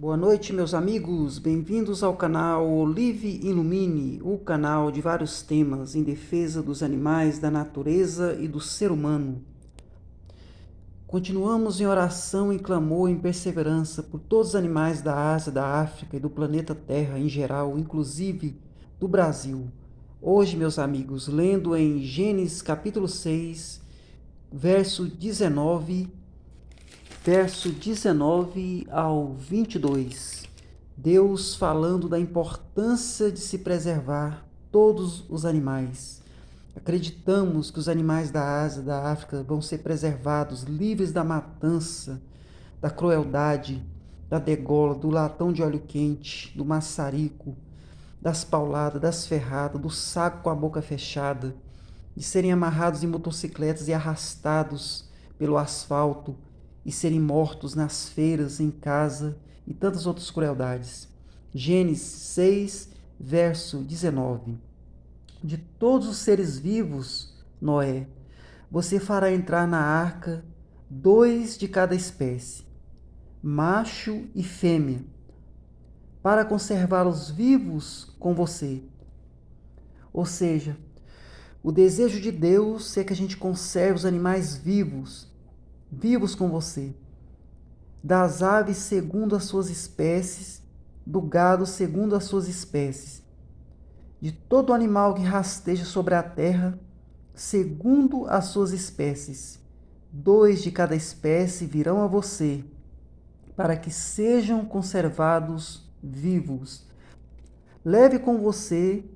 Boa noite, meus amigos. Bem-vindos ao canal Olive Ilumine, o canal de vários temas em defesa dos animais, da natureza e do ser humano. Continuamos em oração, em clamor, em perseverança por todos os animais da Ásia, da África e do planeta Terra em geral, inclusive do Brasil. Hoje, meus amigos, lendo em Gênesis capítulo 6, verso 19 ao 22. Deus falando da importância de se preservar todos os animais. Acreditamos que os animais da Ásia, da África vão ser preservados, livres da matança, da crueldade, da degola, do latão de óleo quente, do maçarico, das pauladas, das ferradas, do saco com a boca fechada, de serem amarrados em motocicletas e arrastados pelo asfalto e serem mortos nas feiras, em casa e tantas outras crueldades. Gênesis 6, verso 19. De todos os seres vivos, Noé, você fará entrar na arca 2 de cada espécie, macho e fêmea, para conservá-los vivos com você. Ou seja, o desejo de Deus é que a gente conserve os animais vivos, vivos com você. Das aves segundo as suas espécies, do gado segundo as suas espécies, de todo animal que rasteja sobre a terra, segundo as suas espécies. 2 de cada espécie virão a você, para que sejam conservados vivos. Leve com você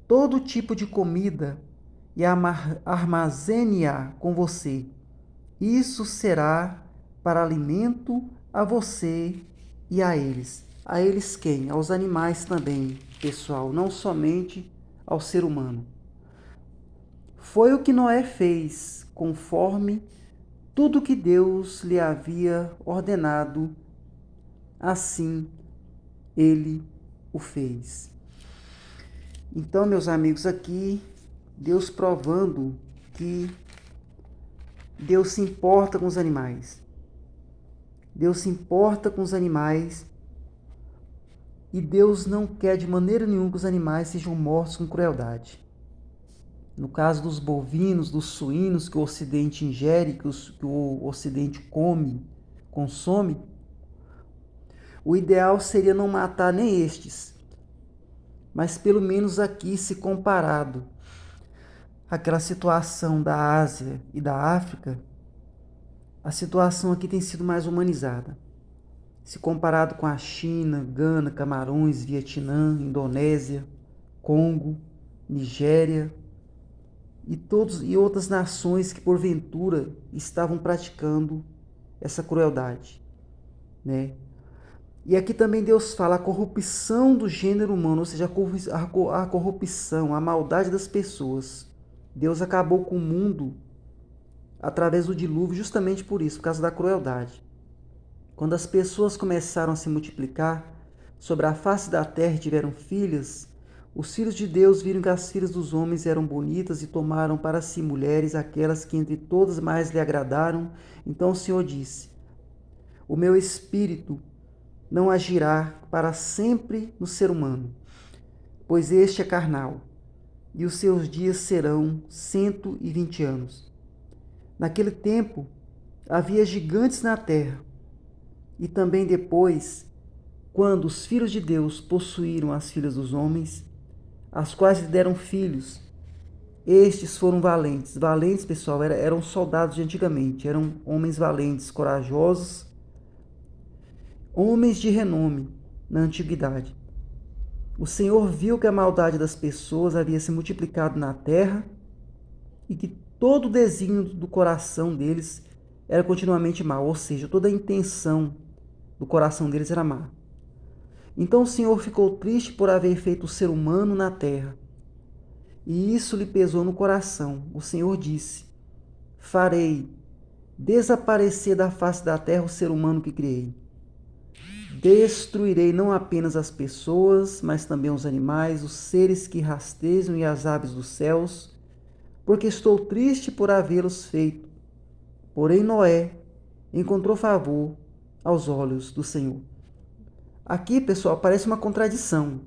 todo tipo de comida e armazene-a com você. Isso será para alimento a você e a eles. A eles quem? Aos animais também, pessoal, não somente ao ser humano. Foi o que Noé fez, conforme tudo que Deus lhe havia ordenado, assim ele o fez. Então, meus amigos, aqui Deus provando que Deus se importa com os animais. Deus se importa com os animais e Deus não quer de maneira nenhuma que os animais sejam mortos com crueldade. No caso dos bovinos, dos suínos que o Ocidente ingere, que o Ocidente consome, o ideal seria não matar nem estes, mas pelo menos aqui, se comparado àquela situação da Ásia e da África, a situação aqui tem sido mais humanizada. Se comparado com a China, Gana, Camarões, Vietnã, Indonésia, Congo, Nigéria e outras nações que porventura estavam praticando essa crueldade, né? E aqui também Deus fala a corrupção do gênero humano, ou seja, a corrupção, a maldade das pessoas. Deus acabou com o mundo através do dilúvio justamente por isso, por causa da crueldade. Quando as pessoas começaram a se multiplicar sobre a face da terra e tiveram filhas, os filhos de Deus viram que as filhas dos homens eram bonitas e tomaram para si mulheres, aquelas que entre todas mais lhe agradaram. Então o Senhor disse: o meu espírito não agirá para sempre no ser humano, pois este é carnal, e os seus dias serão 120 anos. Naquele tempo havia gigantes na terra, e também depois, quando os filhos de Deus possuíram as filhas dos homens, as quais lhe deram filhos, estes foram valentes. Valentes, pessoal, eram soldados de antigamente, eram homens valentes, corajosos, homens de renome na antiguidade. O Senhor viu que a maldade das pessoas havia se multiplicado na terra e que todo o desígnio do coração deles era continuamente mau, ou seja, toda a intenção do coração deles era má. Então o Senhor ficou triste por haver feito o ser humano na terra, e isso lhe pesou no coração. O Senhor disse: farei desaparecer da face da terra o ser humano que criei. Destruirei não apenas as pessoas, mas também os animais, os seres que rastejam e as aves dos céus, porque estou triste por havê-los feito. Porém Noé encontrou favor aos olhos do Senhor. Aqui, pessoal, parece uma contradição.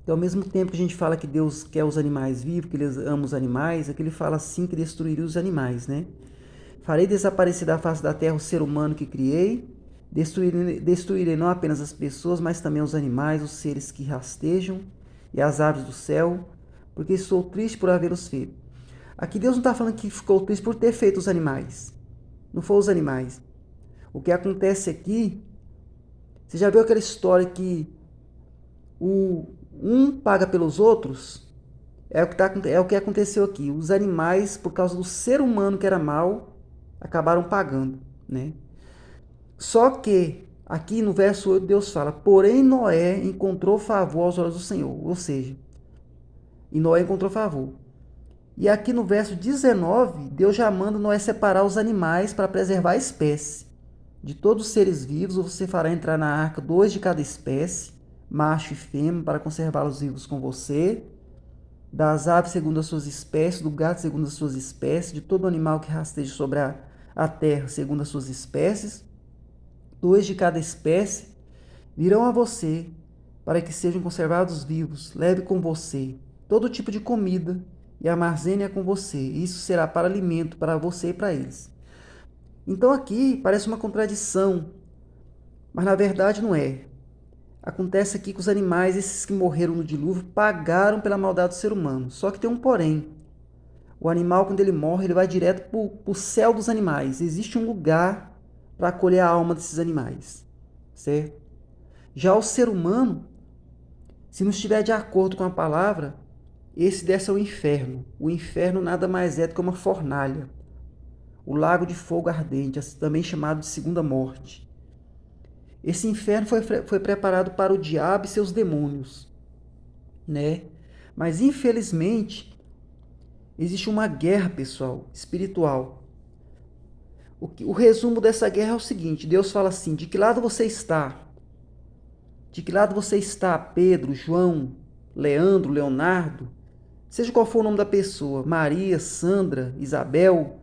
Então, ao mesmo tempo que a gente fala que Deus quer os animais vivos, que Ele ama os animais, aqui Ele fala assim que destruiria os animais, né? Farei desaparecer da face da terra o ser humano que criei, destruirei não apenas as pessoas, mas também os animais, os seres que rastejam e as aves do céu, porque estou triste por havê-los feito. Aqui Deus não está falando que ficou triste por ter feito os animais. Não foram os animais. O que acontece aqui, você já viu aquela história que um paga pelos outros? É o que aconteceu aqui. Os animais, por causa do ser humano que era mau, acabaram pagando, né? Só que aqui no verso 8 Deus fala: porém Noé encontrou favor aos olhos do Senhor. Ou seja, e Noé encontrou favor. E aqui no verso 19, Deus já manda Noé separar os animais para preservar a espécie. De todos os seres vivos, você fará entrar na arca 2 de cada espécie, macho e fêmea, para conservá-los vivos com você. Das aves segundo as suas espécies, do gato segundo as suas espécies, de todo animal que rasteje sobre a terra segundo as suas espécies. 2 de cada espécie virão a você, para que sejam conservados vivos. Leve com você todo tipo de comida e armazene-a com você. Isso será para alimento para você e para eles. Então aqui parece uma contradição, mas na verdade não é. Acontece aqui que os animais, esses que morreram no dilúvio, pagaram pela maldade do ser humano. Só que tem um porém. O animal, quando ele morre, ele vai direto para o céu dos animais. Existe um lugar para acolher a alma desses animais, certo? Já o ser humano, se não estiver de acordo com a palavra, esse desce ao inferno. O inferno nada mais é do que uma fornalha. O lago de fogo ardente, também chamado de segunda morte. Esse inferno foi preparado para o diabo e seus demônios, né? Mas infelizmente existe uma guerra, pessoal, espiritual. O resumo dessa guerra é o seguinte: Deus fala assim: de que lado você está? De que lado você está, Pedro, João, Leandro, Leonardo? Seja qual for o nome da pessoa, Maria, Sandra, Isabel,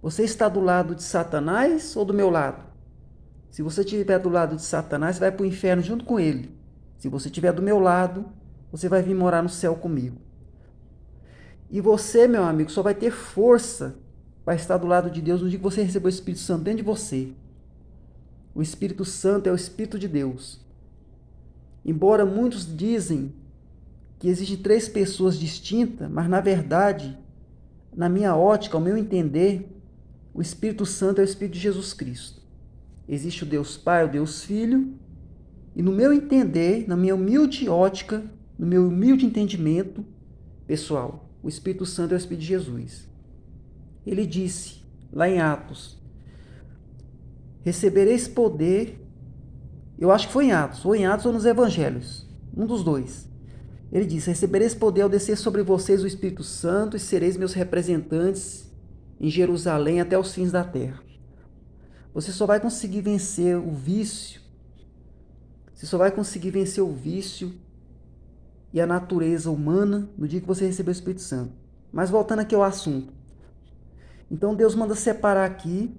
você está do lado de Satanás ou do meu lado? Se você estiver do lado de Satanás, você vai para o inferno junto com ele. Se você estiver do meu lado, você vai vir morar no céu comigo. E você, meu amigo, só vai ter força para estar do lado de Deus no dia que você recebeu o Espírito Santo dentro de você. O Espírito Santo é o Espírito de Deus. Embora muitos dizem que existem 3 pessoas distintas, mas na verdade, na minha ótica, ao meu entender, o Espírito Santo é o Espírito de Jesus Cristo. Existe o Deus Pai, o Deus Filho, e no meu entender, na minha humilde ótica, no meu humilde entendimento pessoal, o Espírito Santo é o Espírito de Jesus. Ele disse, lá em Atos: recebereis poder, eu acho que foi em Atos, ou nos Evangelhos, um dos dois. Ele disse: recebereis poder ao descer sobre vocês o Espírito Santo e sereis meus representantes em Jerusalém até os fins da terra. Você só vai conseguir vencer o vício, você só vai conseguir vencer o vício e a natureza humana no dia que você receber o Espírito Santo. Mas voltando aqui ao assunto. Então Deus manda separar aqui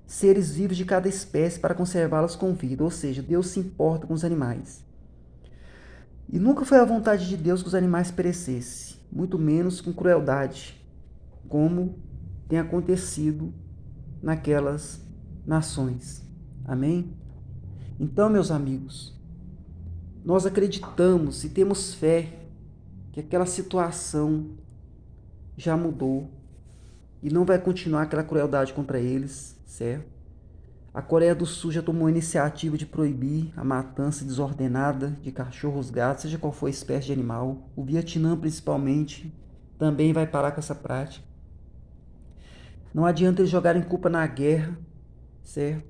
seres vivos de cada espécie para conservá-los com vida, ou seja, Deus se importa com os animais. E nunca foi a vontade de Deus que os animais perecessem, muito menos com crueldade, como tem acontecido naquelas nações. Amém? Então, meus amigos, nós acreditamos e temos fé que aquela situação já mudou e não vai continuar aquela crueldade contra eles, certo? A Coreia do Sul já tomou a iniciativa de proibir a matança desordenada de cachorros, gatos, seja qual for a espécie de animal. O Vietnã, principalmente, também vai parar com essa prática. Não adianta eles jogarem culpa na guerra, certo?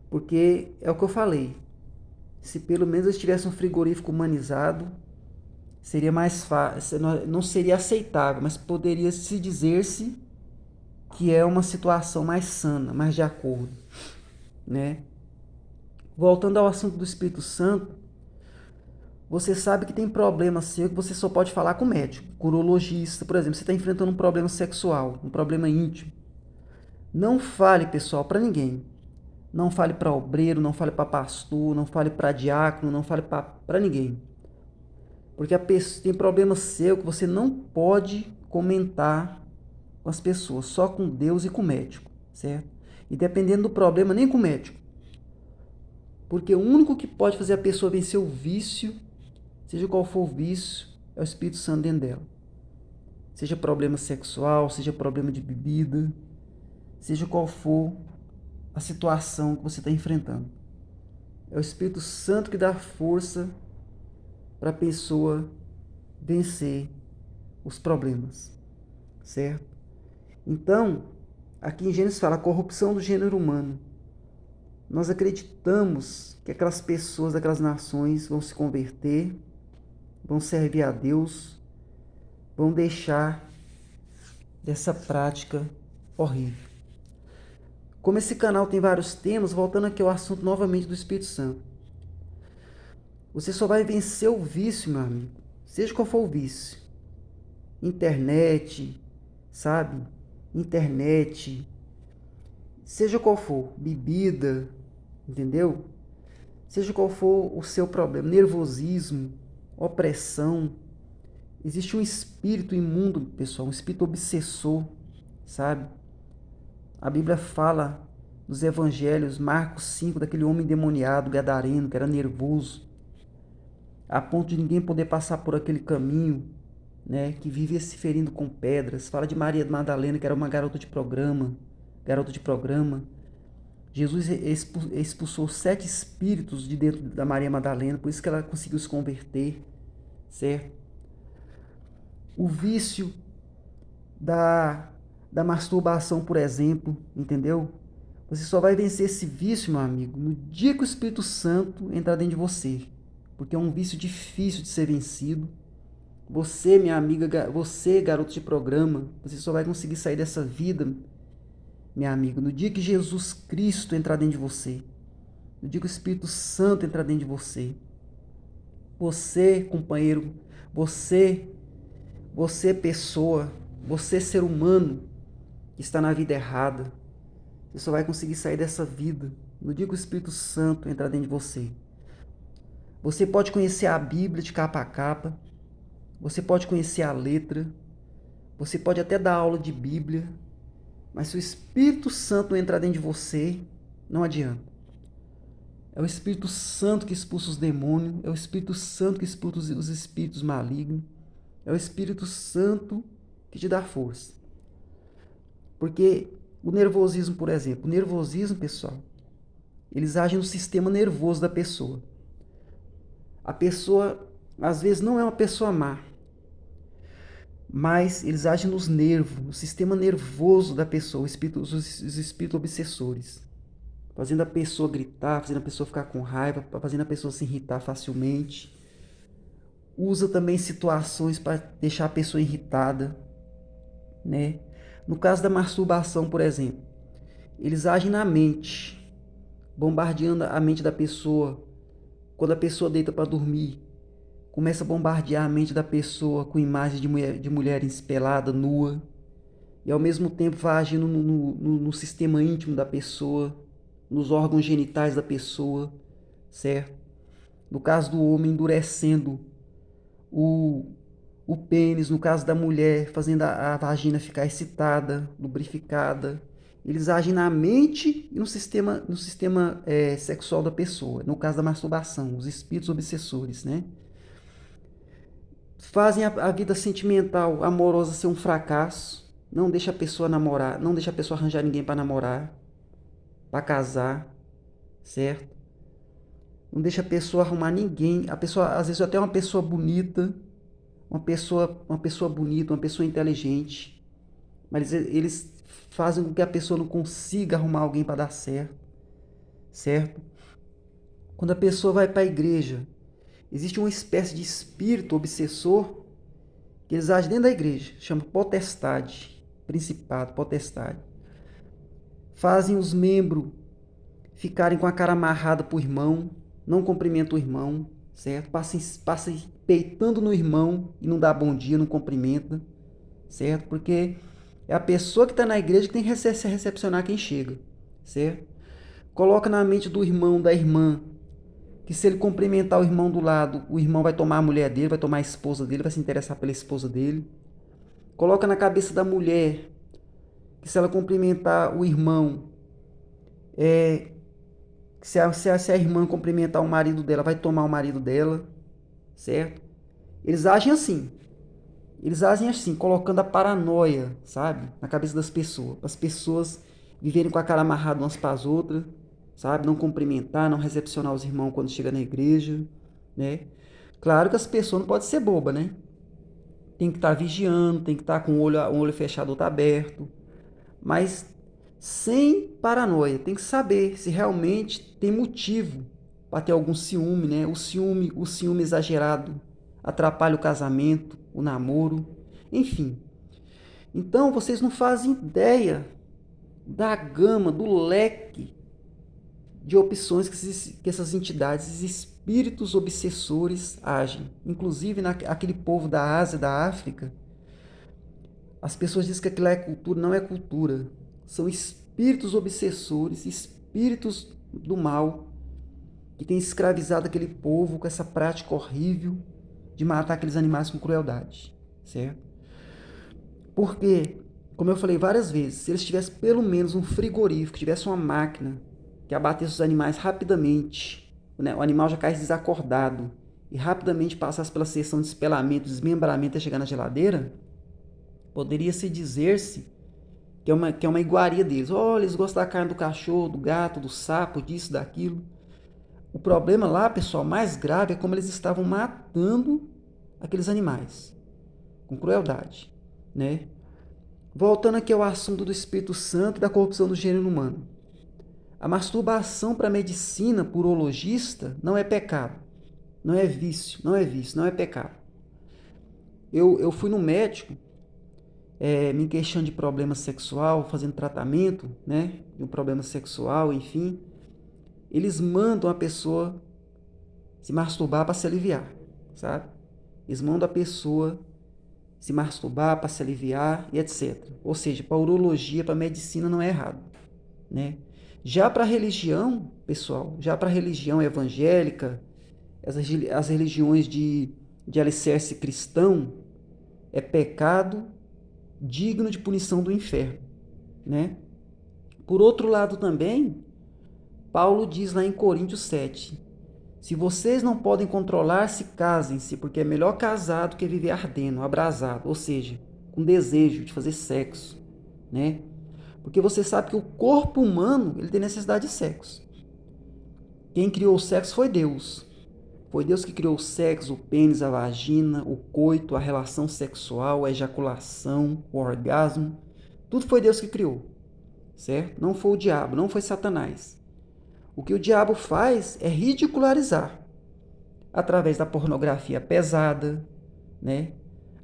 Porque é o que eu falei. Se pelo menos eles tivessem um frigorífico humanizado, seria mais fácil, não seria aceitável, mas poderia se dizer-se que é uma situação mais sana, mais de acordo, né? Voltando ao assunto do Espírito Santo, você sabe que tem problema seu que você só pode falar com o médico, com o urologista, por exemplo, você está enfrentando um problema sexual, um problema íntimo. Não fale, pessoal, para ninguém. Não fale para obreiro, não fale para pastor, não fale para diácono, não fale para ninguém. Porque a pessoa tem problema seu que você não pode comentar com as pessoas, só com Deus e com o médico, certo? E dependendo do problema, nem com o médico. Porque o único que pode fazer a pessoa vencer o vício, seja qual for o vício, é o Espírito Santo dentro dela. Seja problema sexual, seja problema de bebida, seja qual for a situação que você está enfrentando. É o Espírito Santo que dá força para a pessoa vencer os problemas, certo? Então, aqui em Gênesis fala a corrupção do gênero humano. Nós acreditamos que aquelas pessoas daquelas nações vão se converter, vão servir a Deus, vão deixar dessa prática horrível. Como esse canal tem vários temas, voltando aqui ao assunto novamente do Espírito Santo. Você só vai vencer o vício, meu amigo, seja qual for o vício. Internet, sabe? Internet, seja qual for, bebida, entendeu? Seja qual for o seu problema, nervosismo, opressão, existe um espírito imundo, pessoal, um espírito obsessor, sabe? A Bíblia fala nos evangelhos, Marcos 5, daquele homem endemoniado, gadareno, que era nervoso, a ponto de ninguém poder passar por aquele caminho, né, que vivia se ferindo com pedras. Fala de Maria Madalena, que era uma garota de programa. Jesus expulsou 7 espíritos de dentro da Maria Madalena, por isso que ela conseguiu se converter, certo? O vício da masturbação, por exemplo, entendeu? Você só vai vencer esse vício, meu amigo, no dia que o Espírito Santo entrar dentro de você, porque é um vício difícil de ser vencido. Você, minha amiga, você, garoto de programa, você só vai conseguir sair dessa vida, minha amiga, no dia que Jesus Cristo entrar dentro de você, no dia que o Espírito Santo entrar dentro de você. Você, companheiro, você pessoa, você ser humano que está na vida errada, você só vai conseguir sair dessa vida no dia que o Espírito Santo entrar dentro de você. Você pode conhecer a Bíblia de capa a capa, você pode conhecer a letra, você pode até dar aula de Bíblia, mas se o Espírito Santo não entrar dentro de você, não adianta. É o Espírito Santo que expulsa os demônios, é o Espírito Santo que expulsa os espíritos malignos, é o Espírito Santo que te dá força. Porque o nervosismo, por exemplo, o nervosismo, pessoal, eles agem no sistema nervoso da pessoa. A pessoa, às vezes, não é uma pessoa má, mas eles agem nos nervos, no sistema nervoso da pessoa, os espíritos obsessores, fazendo a pessoa gritar, fazendo a pessoa ficar com raiva, fazendo a pessoa se irritar facilmente. Usa também situações para deixar a pessoa irritada, né? No caso da masturbação, por exemplo, eles agem na mente, bombardeando a mente da pessoa. Quando a pessoa deita para dormir, começa a bombardear a mente da pessoa com imagens de mulheres peladas, nua, e ao mesmo tempo vai agindo no sistema íntimo da pessoa, nos órgãos genitais da pessoa, certo? No caso do homem, endurecendo o pênis, no caso da mulher, fazendo a vagina ficar excitada, lubrificada. Eles agem na mente e no sistema sexual da pessoa. No caso da masturbação, os espíritos obsessores, né? Fazem a vida sentimental, amorosa ser um fracasso. Não deixa a pessoa namorar, não deixa a pessoa arranjar ninguém para namorar, para casar, certo? Não deixa a pessoa arrumar ninguém. A pessoa, às vezes, até uma pessoa bonita, uma pessoa bonita, uma pessoa inteligente, mas eles fazem com que a pessoa não consiga arrumar alguém para dar certo, certo? Quando a pessoa vai para a igreja, existe uma espécie de espírito obsessor que eles agem dentro da igreja, chama potestade, principado, potestade. Fazem os membros ficarem com a cara amarrada para o irmão, não cumprimentam o irmão, certo? Passa peitando no irmão e não dá bom dia, não cumprimenta, certo? Porque é a pessoa que está na igreja que tem que recepcionar quem chega, certo? Coloca na mente do irmão, da irmã, que se ele cumprimentar o irmão do lado, o irmão vai tomar a mulher dele, vai tomar a esposa dele, vai se interessar pela esposa dele. Coloca na cabeça da mulher que se ela cumprimentar o irmão, se a irmã cumprimentar o marido dela, vai tomar o marido dela, certo? Eles agem assim. Eles agem assim, colocando a paranoia, sabe, na cabeça das pessoas. Para as pessoas viverem com a cara amarrada umas para as outras, sabe? Não cumprimentar, não recepcionar os irmãos quando chega na igreja, né? Claro que as pessoas não podem ser bobas, né? Tem que estar vigiando, tem que estar com um olho fechado, outro aberto. Mas sem paranoia. Tem que saber se realmente tem motivo para ter algum ciúme, né? O ciúme exagerado atrapalha o casamento, o namoro, enfim. Então vocês não fazem ideia da gama, do leque de opções que essas entidades, esses espíritos obsessores agem. Inclusive naquele povo da Ásia, da África, as pessoas dizem que aquilo é cultura, não é cultura. São espíritos obsessores, espíritos do mal, que têm escravizado aquele povo com essa prática horrível de matar aqueles animais com crueldade, certo? Porque, como eu falei várias vezes, se eles tivessem pelo menos um frigorífico, tivesse uma máquina que abatesse os animais rapidamente, né? O animal já caísse desacordado e rapidamente passasse pela seção de espelamento, desmembramento até chegar na geladeira, poderia-se dizer-se que é uma iguaria deles. Olha, eles gostam da carne do cachorro, do gato, do sapo, disso, daquilo. O problema lá, pessoal, mais grave é como eles estavam matando aqueles animais com crueldade, né? Voltando aqui ao assunto do Espírito Santo e da corrupção do gênero humano. A masturbação para a medicina, por urologista, não é pecado. Não é vício, não é pecado. Eu fui no médico, me queixando de problema sexual, fazendo tratamento, né, de um problema sexual, enfim. Eles mandam a pessoa se masturbar para se aliviar, sabe? Eles mandam a pessoa se masturbar para se aliviar e etc. Ou seja, para a urologia, para a medicina não é errado, né? Já para a religião, pessoal, já para a religião evangélica, as religiões de alicerce cristão, é pecado digno de punição do inferno, né? Por outro lado também, Paulo diz lá em Coríntios 7, se vocês não podem controlar-se, casem-se, porque é melhor casar do que viver ardendo, abrasado, ou seja, com desejo de fazer sexo, né? Porque você sabe que o corpo humano, ele tem necessidade de sexo. Quem criou o sexo foi Deus. Foi Deus que criou o sexo, o pênis, a vagina, o coito, a relação sexual, a ejaculação, o orgasmo. Tudo foi Deus que criou, certo? Não foi o diabo, não foi Satanás. O que o diabo faz é ridicularizar através da pornografia pesada, né?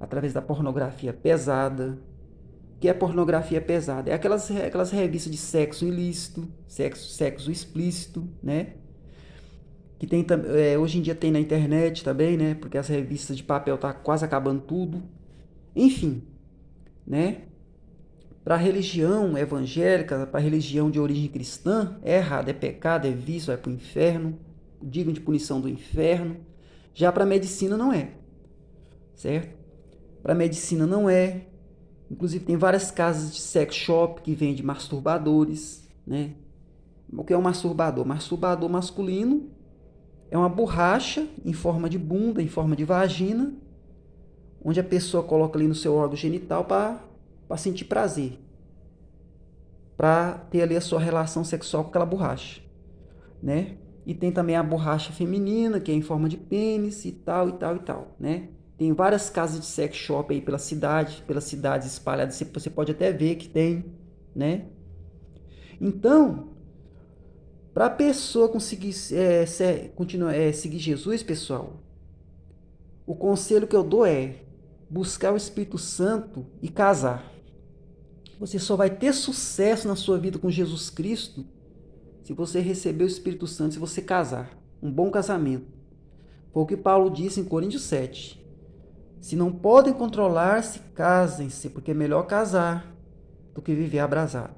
Através da pornografia pesada. O que é pornografia pesada? É aquelas revistas de sexo ilícito, sexo explícito, né? Que tem hoje em dia tem na internet também, né? Porque as revistas de papel tá quase acabando tudo. Enfim, né? Para a religião evangélica, para a religião de origem cristã, é errado, é pecado, é vício, vai para o inferno, digno de punição do inferno. Já para a medicina não é, certo? Para a medicina não é. Inclusive tem várias casas de sex shop que vendem masturbadores, né? O que é um masturbador? Masturbador masculino é uma borracha em forma de bunda, em forma de vagina, onde a pessoa coloca ali no seu órgão genital para sentir prazer, para ter ali a sua relação sexual com aquela borracha, né? E tem também a borracha feminina, que é em forma de pênis e tal, e tal, e tal, né? Tem várias casas de sex shop aí pelas cidades espalhadas, você pode até ver que tem, né? Então, para a pessoa conseguir continuar, seguir Jesus, pessoal, o conselho que eu dou é buscar o Espírito Santo e casar. Você só vai ter sucesso na sua vida com Jesus Cristo se você receber o Espírito Santo, se você casar. Um bom casamento. Foi o que Paulo disse em Coríntios 7. Se não podem controlar-se, casem-se, porque é melhor casar do que viver abrasado.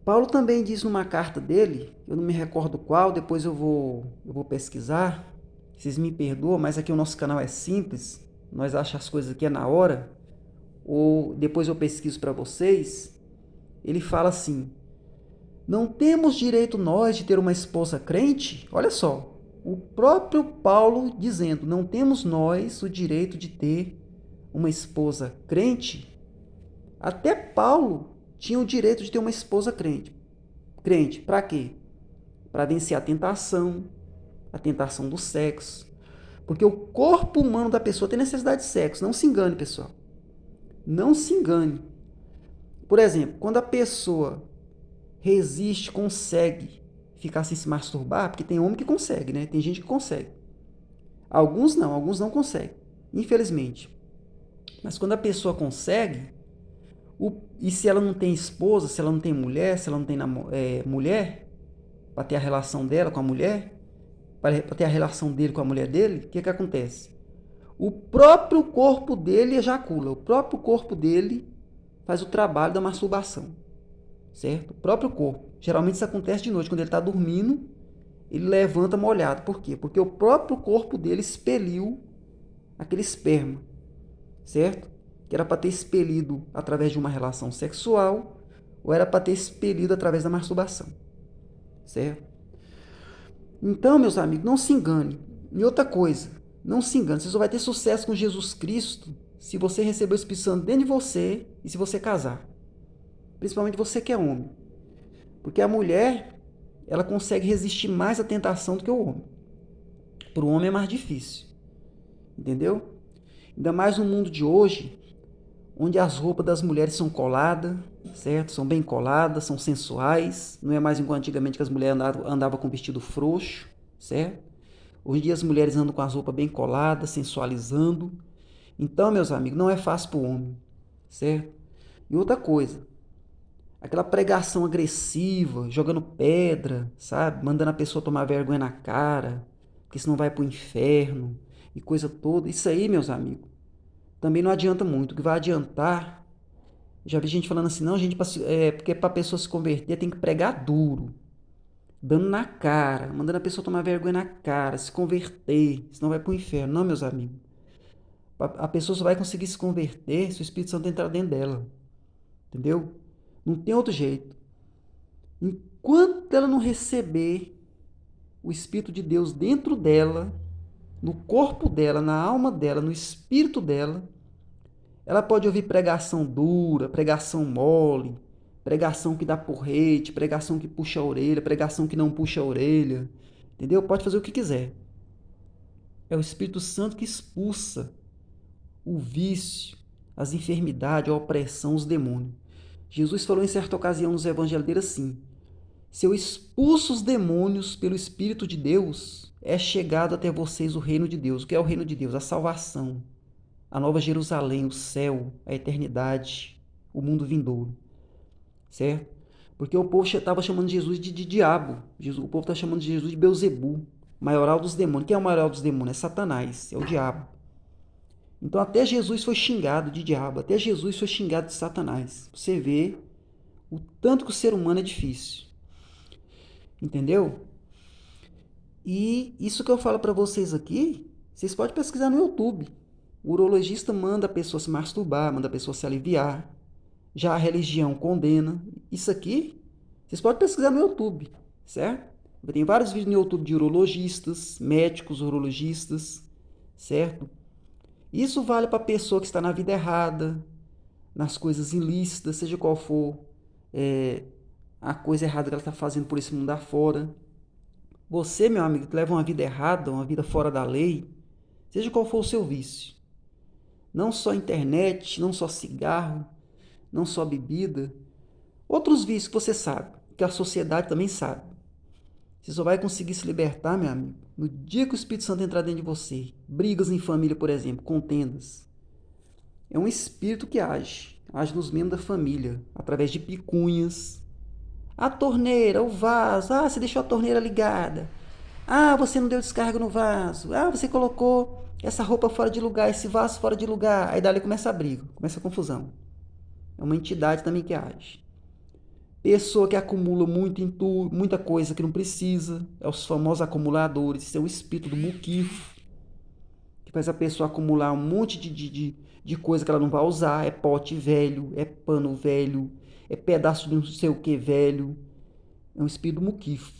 Paulo também diz numa carta dele, eu não me recordo qual, depois eu vou pesquisar, vocês me perdoam, mas aqui o nosso canal é simples, nós achamos as coisas aqui é na hora, ou depois eu pesquiso para vocês. Ele fala assim: não temos direito nós de ter uma esposa crente? Olha só, o próprio Paulo dizendo, não temos nós o direito de ter uma esposa crente? Até Paulo tinha o direito de ter uma esposa crente. Crente, para quê? Para vencer a tentação do sexo. Porque o corpo humano da pessoa tem necessidade de sexo. Não se engane, pessoal. Não se engane. Por exemplo, quando a pessoa resiste, consegue ficar sem se masturbar, porque tem homem que consegue, né? Tem gente que consegue. Alguns não conseguem, infelizmente. Mas quando a pessoa consegue, e se ela não tem esposa, se ela não tem mulher, se ela não tem mulher, para ter a relação dela com a mulher, para ter a relação dele com a mulher dele, o que acontece? O próprio corpo dele ejacula, o próprio corpo dele faz o trabalho da masturbação, certo? O próprio corpo. Geralmente isso acontece de noite, quando ele está dormindo, ele levanta molhado. Por quê? Porque o próprio corpo dele expeliu aquele esperma, certo? Que era para ter expelido através de uma relação sexual, ou era para ter expelido através da masturbação, certo? Então, meus amigos, não se engane. E outra coisa, não se engane, você só vai ter sucesso com Jesus Cristo se você receber o Espírito Santo dentro de você e se você casar. Principalmente você que é homem. Porque a mulher, ela consegue resistir mais à tentação do que o homem. Para o homem é mais difícil. Entendeu? Ainda mais no mundo de hoje, onde as roupas das mulheres são coladas, certo? São bem coladas, são sensuais. Não é mais igual antigamente que as mulheres andavam com vestido frouxo, certo? Hoje em dia as mulheres andam com as roupas bem coladas, sensualizando. Então, meus amigos, não é fácil para o homem, certo? E outra coisa, aquela pregação agressiva, jogando pedra, sabe? Mandando a pessoa tomar vergonha na cara, porque senão vai para o inferno e coisa toda. Isso aí, meus amigos, também não adianta muito. O que vai adiantar, já vi gente falando assim, não, gente, porque para a pessoa se converter tem que pregar duro, dando na cara, mandando a pessoa tomar vergonha na cara, se converter, senão vai para o inferno. Não, meus amigos. A pessoa só vai conseguir se converter se o Espírito Santo entrar dentro dela. Entendeu? Não tem outro jeito. Enquanto ela não receber o Espírito de Deus dentro dela, no corpo dela, na alma dela, no espírito dela, ela pode ouvir pregação dura, pregação mole, pregação que dá porrete, pregação que puxa a orelha, pregação que não puxa a orelha. Entendeu? Pode fazer o que quiser. É o Espírito Santo que expulsa o vício, as enfermidades, a opressão, os demônios. Jesus falou em certa ocasião nos evangelhos dele assim: se eu expulso os demônios pelo Espírito de Deus, é chegado até vocês o reino de Deus. O que é o reino de Deus? A salvação, a nova Jerusalém, o céu, a eternidade, o mundo vindouro, certo? Porque o povo estava chamando Jesus de diabo. O povo está chamando Jesus de Beuzebu, maioral dos demônios. Quem é o maioral dos demônios? É Satanás, é o diabo. Então até Jesus foi xingado de diabo, até Jesus foi xingado de Satanás. Você vê o tanto que o ser humano é difícil. Entendeu? E isso que eu falo para vocês aqui, vocês podem pesquisar no YouTube. O urologista manda a pessoa se masturbar, manda a pessoa se aliviar. Já a religião condena. Isso aqui, vocês podem pesquisar no YouTube, certo? Tem vários vídeos no YouTube de urologistas, médicos urologistas, certo? Isso vale para a pessoa que está na vida errada, nas coisas ilícitas, seja qual for a coisa errada que ela está fazendo por esse mundo afora. Você, meu amigo, que leva uma vida errada, uma vida fora da lei, seja qual for o seu vício, não só internet, não só cigarro, não só bebida, outros vícios que você sabe, que a sociedade também sabe. Você só vai conseguir se libertar, meu amigo, no dia que o Espírito Santo entrar dentro de você. Brigas em família, por exemplo, contendas. É um espírito que age nos membros da família, através de picunhas. A torneira, o vaso, você deixou a torneira ligada. Você não deu descarga no vaso. Você colocou essa roupa fora de lugar, esse vaso fora de lugar. Aí dali começa a briga, começa a confusão. É uma entidade também que age. Pessoa que acumula muito em tudo, muita coisa que não precisa, é os famosos acumuladores. Isso é o espírito do muquifo, que faz a pessoa acumular um monte de coisa que ela não vai usar. É pote velho, é pano velho, é pedaço de não sei o que velho. É um espírito muquifo.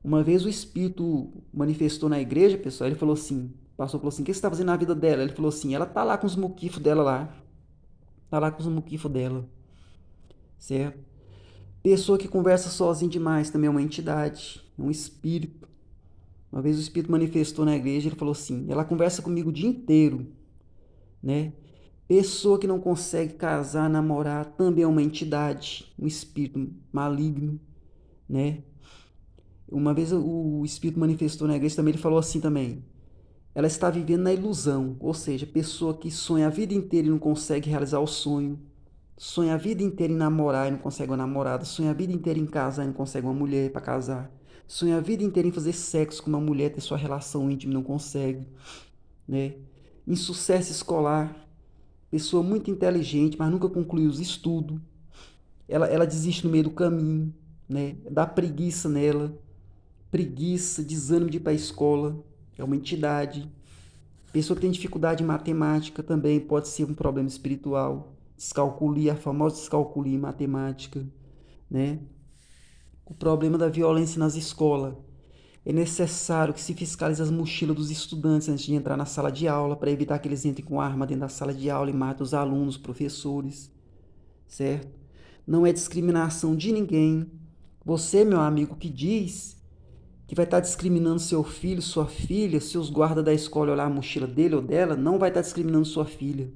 Uma vez o espírito manifestou na igreja, pessoal, ele falou assim, passou falou assim, o que você está fazendo na vida dela? Ele falou assim, ela tá lá com os muquifos dela lá, tá lá com os muquifos dela, certo? Pessoa que conversa sozinha demais também é uma entidade, é um espírito. Uma vez o espírito manifestou na igreja, ele falou assim, ela conversa comigo o dia inteiro, né? Pessoa que não consegue casar, namorar, também é uma entidade, um espírito maligno, né? Uma vez o espírito manifestou na igreja também, ele falou assim também, ela está vivendo na ilusão, ou seja, pessoa que sonha a vida inteira e não consegue realizar o sonho, sonha a vida inteira em namorar e não consegue uma namorada, sonha a vida inteira em casar e não consegue uma mulher para casar, sonha a vida inteira em fazer sexo com uma mulher, ter sua relação íntima e não consegue, né? Insucesso escolar, pessoa muito inteligente, mas nunca concluiu os estudos, ela desiste no meio do caminho, né? Dá preguiça nela, preguiça, desânimo de ir para a escola, é uma entidade. Pessoa que tem dificuldade em matemática também pode ser um problema espiritual. Descalculia, a famosa descalculia em matemática, né? O problema da violência nas escolas. É necessário que se fiscalize as mochilas dos estudantes antes de entrar na sala de aula, para evitar que eles entrem com arma dentro da sala de aula e matem os alunos, os professores, certo? Não é discriminação de ninguém. Você, meu amigo, que diz que vai estar discriminando seu filho, sua filha, se os guardas da escola olhar a mochila dele ou dela, não vai estar discriminando sua filha.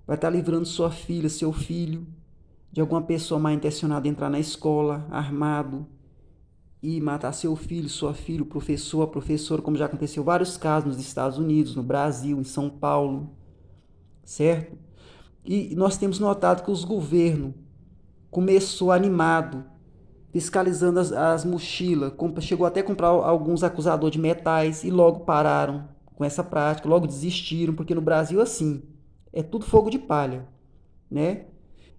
Vai estar livrando sua filha, seu filho, de alguma pessoa mal intencionada entrar na escola, armado, e matar seu filho, sua filha, o professor, a professora, como já aconteceu vários casos nos Estados Unidos, no Brasil, em São Paulo, certo? E nós temos notado que os governos começou animado, fiscalizando as mochilas, chegou até a comprar alguns acusadores de metais e logo pararam com essa prática, logo desistiram, porque no Brasil assim, é tudo fogo de palha, né?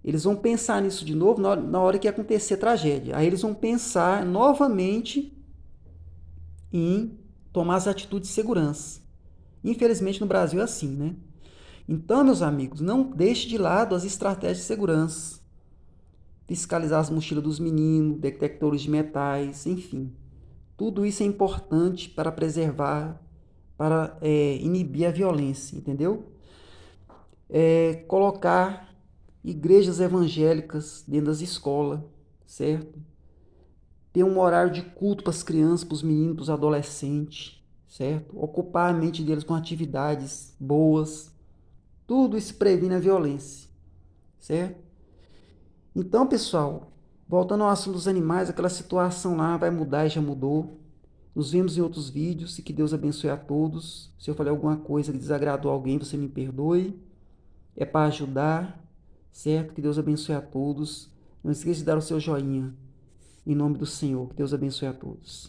Eles vão pensar nisso de novo na hora que acontecer tragédia. Aí eles vão pensar novamente em tomar as atitudes de segurança. Infelizmente no Brasil é assim, né? Então, meus amigos, não deixe de lado as estratégias de segurança. Fiscalizar as mochilas dos meninos, detectores de metais, enfim. Tudo isso é importante para preservar, para inibir a violência, entendeu? Colocar igrejas evangélicas dentro das escolas, certo? Ter um horário de culto para as crianças, para os meninos, para os adolescentes, certo? Ocupar a mente deles com atividades boas. Tudo isso previne a violência, certo? Então, pessoal, voltando ao assunto dos animais, aquela situação lá vai mudar e já mudou. Nos vemos em outros vídeos e que Deus abençoe a todos. Se eu falei alguma coisa que desagradou alguém, você me perdoe. É para ajudar, certo? Que Deus abençoe a todos. Não esqueça de dar o seu joinha. Em nome do Senhor, que Deus abençoe a todos.